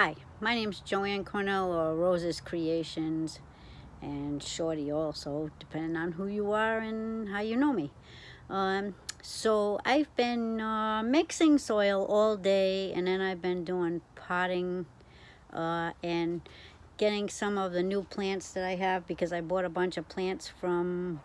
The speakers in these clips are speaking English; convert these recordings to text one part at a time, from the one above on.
Hi, my name's Joanne Cornell, or Rose's Creations, and Shorty also, depending on who you are and how you know me. So I've been mixing soil all day, and then I've been doing potting and getting some of the new plants that I have, because I bought a bunch of plants from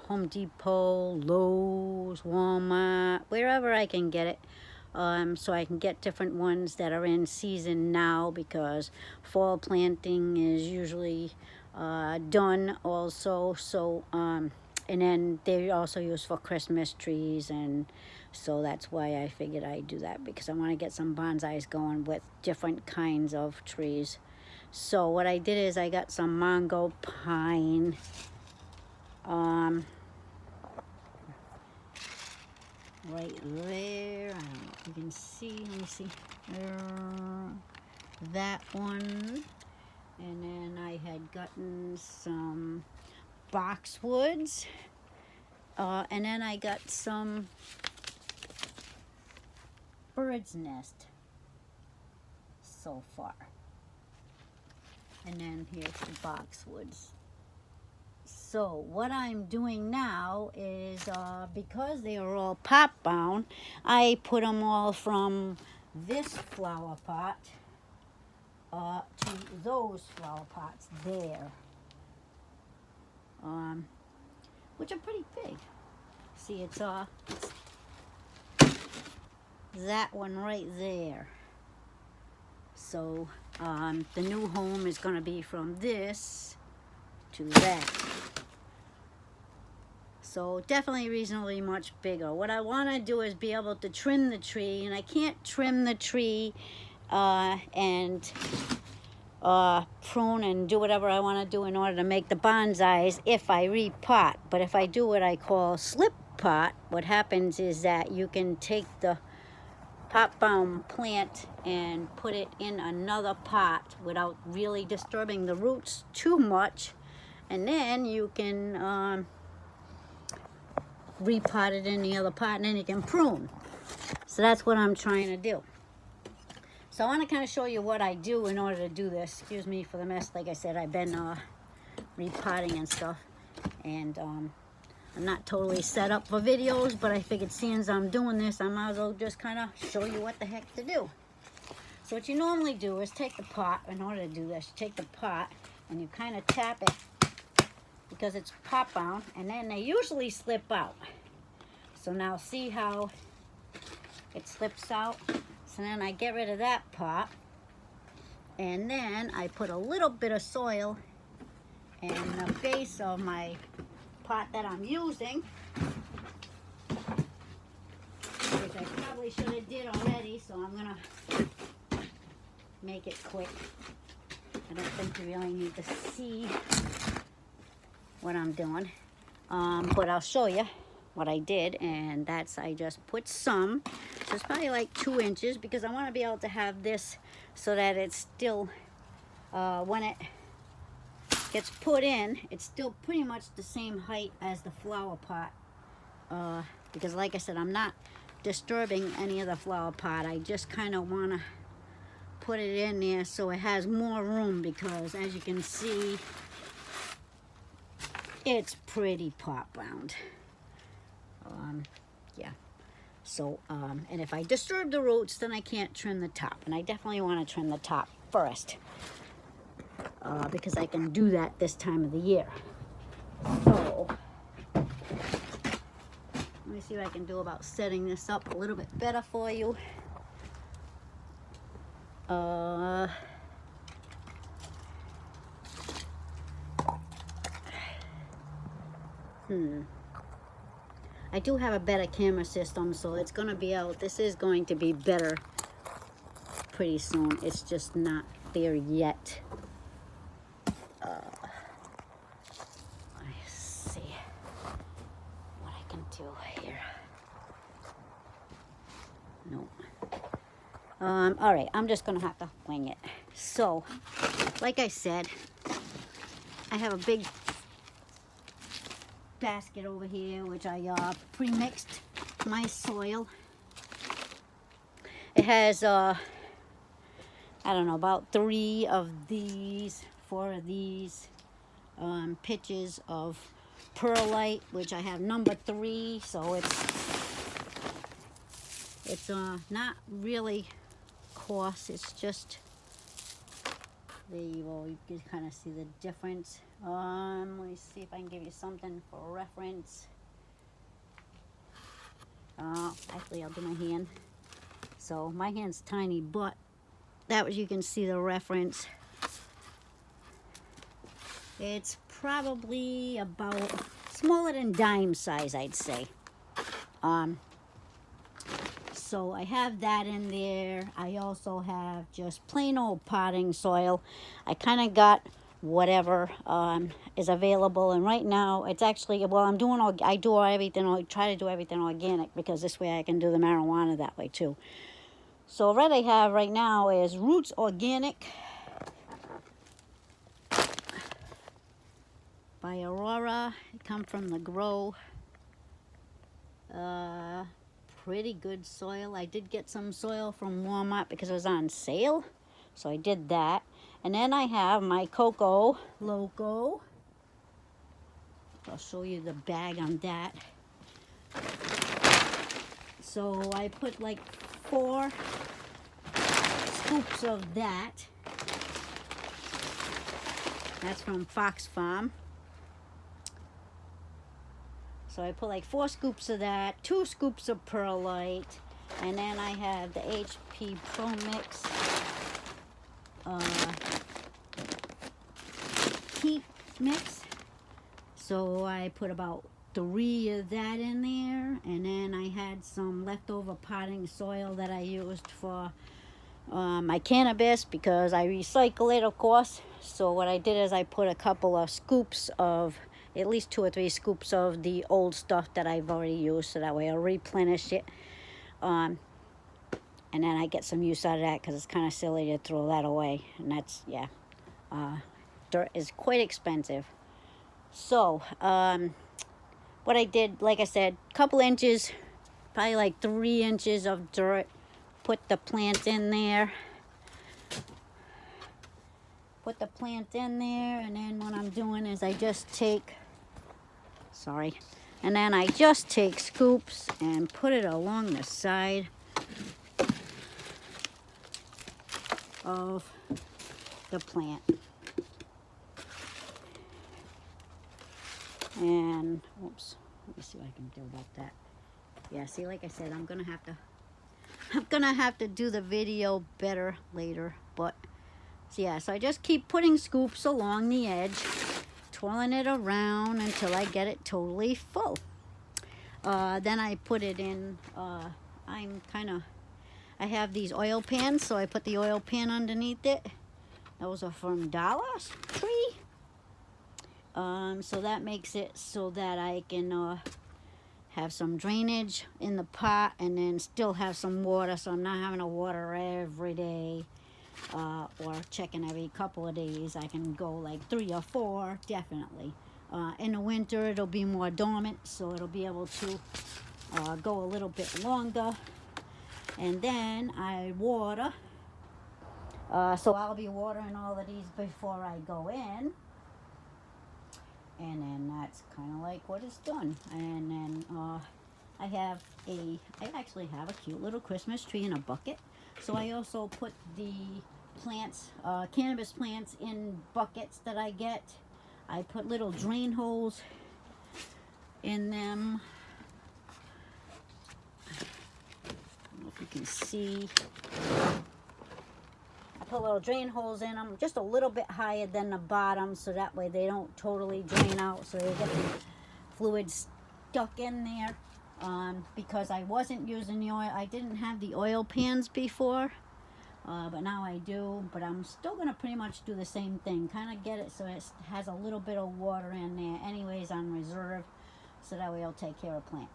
Home Depot, Lowe's, Walmart, wherever I can get it. So I can get different ones that are in season now, because fall planting is usually done also. So and then they're also used for Christmas trees, and so that's why I figured I'd do that, because I want to get some bonsais going with different kinds of trees. So what I did is I got some mango pine, right there. I don't know if you can see. Let me see. That one. And then I had gotten some boxwoods. And then I got some bird's nest so far. And then here's the boxwoods. So what I'm doing now is, because they are all pot bound, I put them all from this flower pot to those flower pots there, which are pretty big. See, it's that one right there. So the new home is going to be from this to that. So definitely reasonably much bigger. What I want to do is be able to trim the tree, and I can't trim the tree and prune and do whatever I want to do in order to make the bonsais if I repot. But if I do what I call slip pot, what happens is that you can take the pot bound plant and put it in another pot without really disturbing the roots too much, and then you can repot it in the other pot, and then you can prune. So that's what I'm trying to do. So I want to kind of show you what I do in order to do this. Excuse me for the mess. Like I said, I've been repotting and stuff, and I'm not totally set up for videos, but I figured seeing as I'm doing this, I might as well just kind of show you what the heck to do. So what you normally do is take the pot. In order to do this, you take the pot and you kind of tap it, because it's pot bound, and then they usually slip out. So now see how it slips out? So then I get rid of that pot, and then I put a little bit of soil in the base of my pot that I'm using, which I probably should have did already, so I'm gonna make it quick. I don't think you really need to see what I'm doing, but I'll show you what I did. And that's, I just put some, so it's probably like 2 inches, because I want to be able to have this so that it's still, when it gets put in, it's still pretty much the same height as the flower pot, because like I said, I'm not disturbing any of the flower pot. I just kind of want to put it in there so it has more room, because as you can see, it's pretty pot bound. Yeah. So, and if I disturb the roots, then I can't trim the top. And I definitely want to trim the top first, because I can do that this time of the year. So, let me see what I can do about setting this up a little bit better for you. I do have a better camera system, so it's going to be out. This is going to be better pretty soon. It's just not there yet. Let's see what I can do here. No. All right, I'm just going to have to wing it. So, like I said, I have a big basket over here, which I pre-mixed my soil. It has I don't know, about 3 of these, 4 of these pitches of perlite, which I have number 3, so it's not really coarse. It's just, there you go, you can kind of see the difference. Let me see if I can give you something for reference. Actually, I'll do my hand. So my hand's tiny, but that was, you can see the reference. It's probably about smaller than dime size, I'd say. So I have that in there. I also have just plain old potting soil. I kind of got whatever is available, and right now it's actually, well, I do everything, I try to do everything organic, because this way I can do the marijuana that way too. So what I have right now is Roots Organic by Aurora. It come from the Grow. Pretty good soil. I did get some soil from Walmart because it was on sale, so I did that. And then I have my Coco Loco. I'll show you the bag on that. So I put like 4 scoops of that. That's from Fox Farm. So I put like 4 scoops of that, 2 scoops of perlite, and then I have the HP Pro Mix heat mix. So I put about 3 of that in there, and then I had some leftover potting soil that I used for my cannabis, because I recycle it, of course. So what I did is I put a couple of scoops of, at least 2 or 3 scoops of the old stuff that I've already used, so that way I'll replenish it. And then I get some use out of that, because it's kind of silly to throw that away. And that's, yeah, dirt is quite expensive. So what I did, like I said, couple inches, probably like 3 inches of dirt. Put the plant in there. Put the plant in there, and then what I'm doing is I just take, and then I just take scoops and put it along the side of the plant. And, oops, let me see what I can do about that. Yeah, see, like I said, I'm gonna have to do the video better later, but so yeah, so I just keep putting scoops along the edge, twirling it around until I get it totally full. Then I put it in, I have these oil pans, so I put the oil pan underneath it. Those are from Dollar Tree. So that makes it so that I can have some drainage in the pot, and then still have some water, so I'm not having to water every day, or checking every couple of days. I can go like 3 or 4, definitely. In the winter, it'll be more dormant, so it'll be able to go a little bit longer. And then I water. So I'll be watering all of these before I go in. And then that's kind of like what it's done. And then I actually have a cute little Christmas tree in a bucket. So I also put the plants, cannabis plants, in buckets that I get. I put little drain holes in them. I don't know if you can see. I put little drain holes in them, just a little bit higher than the bottom, so that way they don't totally drain out, so they get the fluid stuck in there. Because I wasn't using the oil, I didn't have the oil pans before, but now I do. But I'm still going to pretty much do the same thing, kind of get it so it has a little bit of water in there anyways on reserve, so that way I'll take care of plant.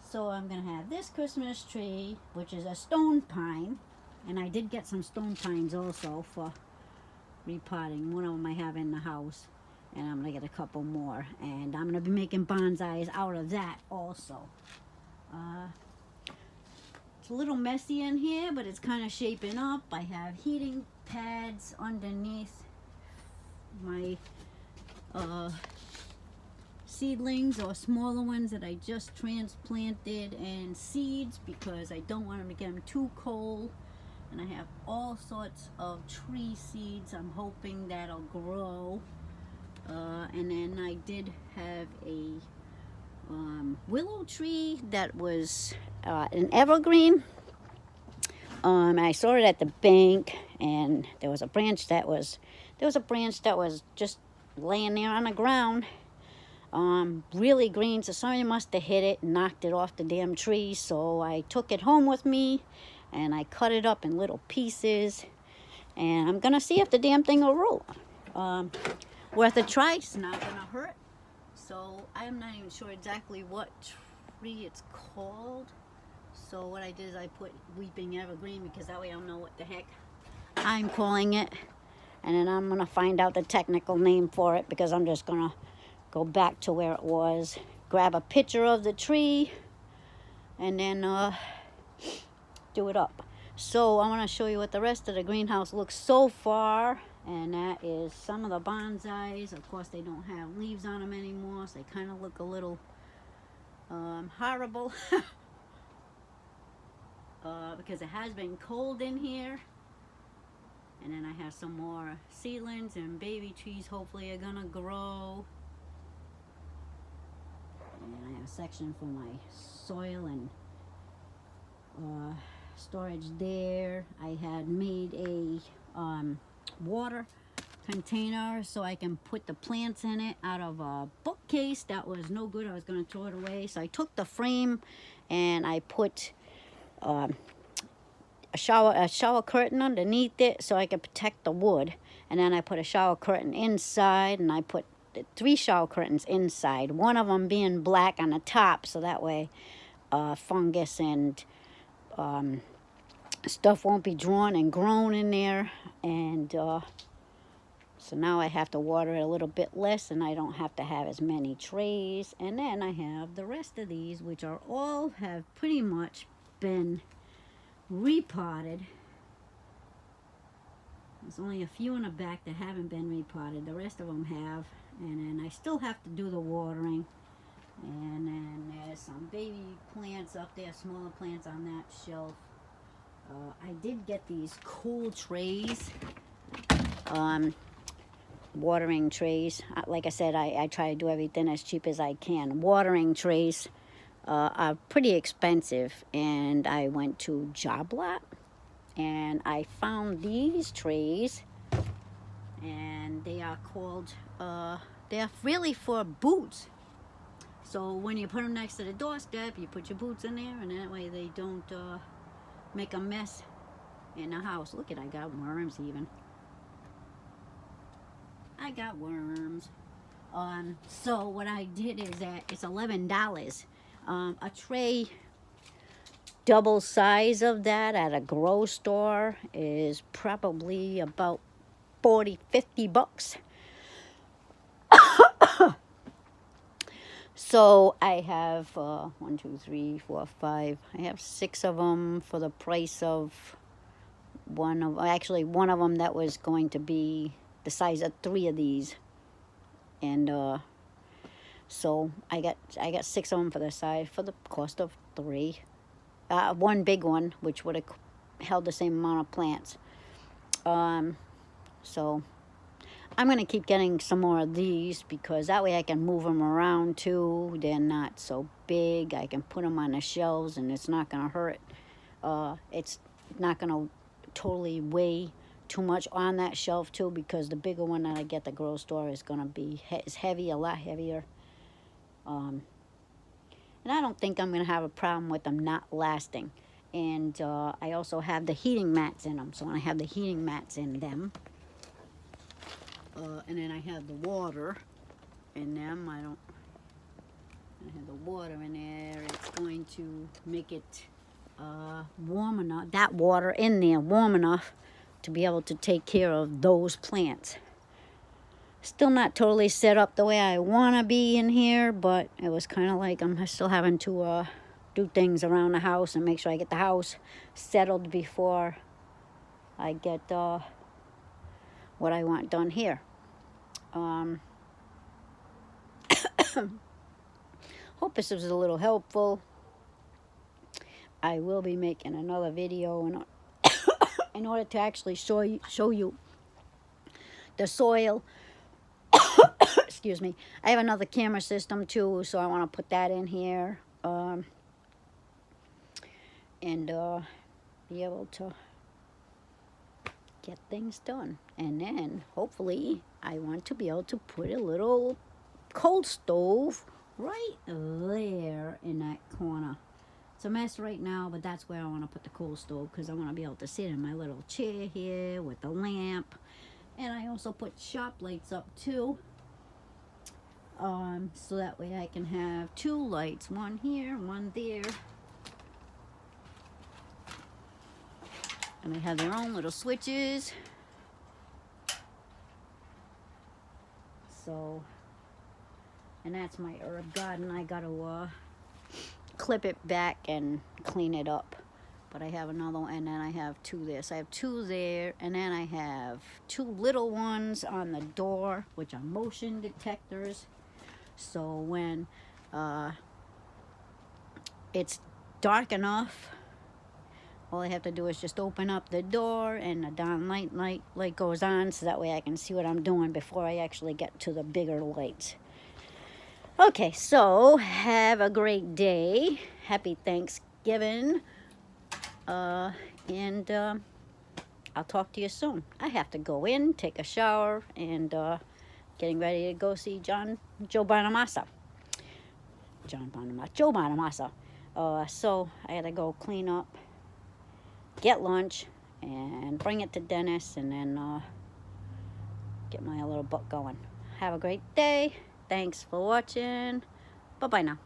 So I'm going to have this Christmas tree, which is a stone pine. And I did get some stone pines also for repotting. One of them I have in the house, and I'm going to get a couple more. And I'm going to be making bonsais out of that also. it's a little messy in here, but it's kind of shaping up. I have heating pads underneath my seedlings or smaller ones that I just transplanted, and seeds because I don't want them to get them too cold. And I have all sorts of tree seeds I'm hoping that'll grow. And then I did have a willow tree that was an evergreen. I saw it at the bank, and there was a branch that was just laying there on the ground, really green. So somebody must have hit it and knocked it off the damn tree. So I took it home with me, and I cut it up in little pieces, and I'm gonna see if the damn thing will roll. Worth a try. It's not gonna hurt. So I'm not even sure exactly what tree it's called. So what I did is I put weeping evergreen, because that way I'll know what the heck I'm calling it, and then I'm gonna find out the technical name for it, because I'm just gonna go back to where it was, grab a picture of the tree, and then do it up. So I want to show you what the rest of the greenhouse looks so far, and that is some of the bonsais. Of course, they don't have leaves on them anymore, so they kind of look a little horrible because it has been cold in here. And then I have some more seedlings and baby trees hopefully are gonna grow. And I have a section for my soil and storage there. I had made a water container so I can put the plants in it out of a bookcase that was no good. I was going to throw it away. So I took the frame and I put a shower curtain underneath it so I could protect the wood. And then I put a shower curtain inside, and I put 3 shower curtains inside, one of them being black on the top, so that way fungus and stuff won't be drawn and grown in there. And so now I have to water it a little bit less, and I don't have to have as many trays. And then I have the rest of these, which are all have pretty much been repotted. There's only a few in the back that haven't been repotted. The rest of them have. And then I still have to do the watering. And then there's some baby plants up there, smaller plants on that shelf. I did get these cool trays, watering trays. Like I said, I try to do everything as cheap as I can. Watering trays are pretty expensive, and I went to Job Lot, and I found these trays, and they are called, they're really for boots. So when you put them next to the doorstep, you put your boots in there, and that way they don't make a mess in the house. Look at, I got worms even. I got worms. So what I did is that it's $11. A tray double size of that at a grocery store is probably about 40-50 bucks. So I have 1, 2, 3, 4, 5. I have 6 of them for the price of one of them that was going to be the size of 3 of these. And so I got 6 of them for the cost of 3. One big one, which would have held the same amount of plants. So I'm going to keep getting some more of these, because that way I can move them around too. They're not so big. I can put them on the shelves, and it's not going to hurt. It's not going to totally weigh too much on that shelf too, because the bigger one that I get at the grocery store is going to be heavy, a lot heavier. And I don't think I'm going to have a problem with them not lasting. And I also have the heating mats in them, so I have the heating mats in them. And then I have the water in them. I have the water in there. It's going to make it warm enough, that water in there warm enough to be able to take care of those plants. Still not totally set up the way I want to be in here, but it was kind of like I'm still having to do things around the house and make sure I get the house settled before I get what I want done here. Hope this was a little helpful. I will be making another video in order to actually show you the soil. Excuse me. I have another camera system too, so I want to put that in here and be able to get things done. And then hopefully I want to be able to put a little cold stove right there in that corner. It's a mess right now, but that's where I want to put the cold stove, because I want to be able to sit in my little chair here with the lamp. And I also put shop lights up too, so that way I can have 2 lights, one here, one there. And they have their own little switches. So, and that's my herb garden. I got to clip it back and clean it up. But I have another one, and then I have 2 there. So I have 2 there, and then I have 2 little ones on the door, which are motion detectors. So when it's dark enough, all I have to do is just open up the door and the darn light goes on, so that way I can see what I'm doing before I actually get to the bigger lights. Okay, so have a great day. Happy Thanksgiving. And I'll talk to you soon. I have to go in, take a shower, and getting ready to go see Joe Bonamassa. Joe Bonamassa. So I gotta go clean up, get lunch, and bring it to Dennis, and then get my little book going. Have a great day. Thanks for watching. Bye-bye now.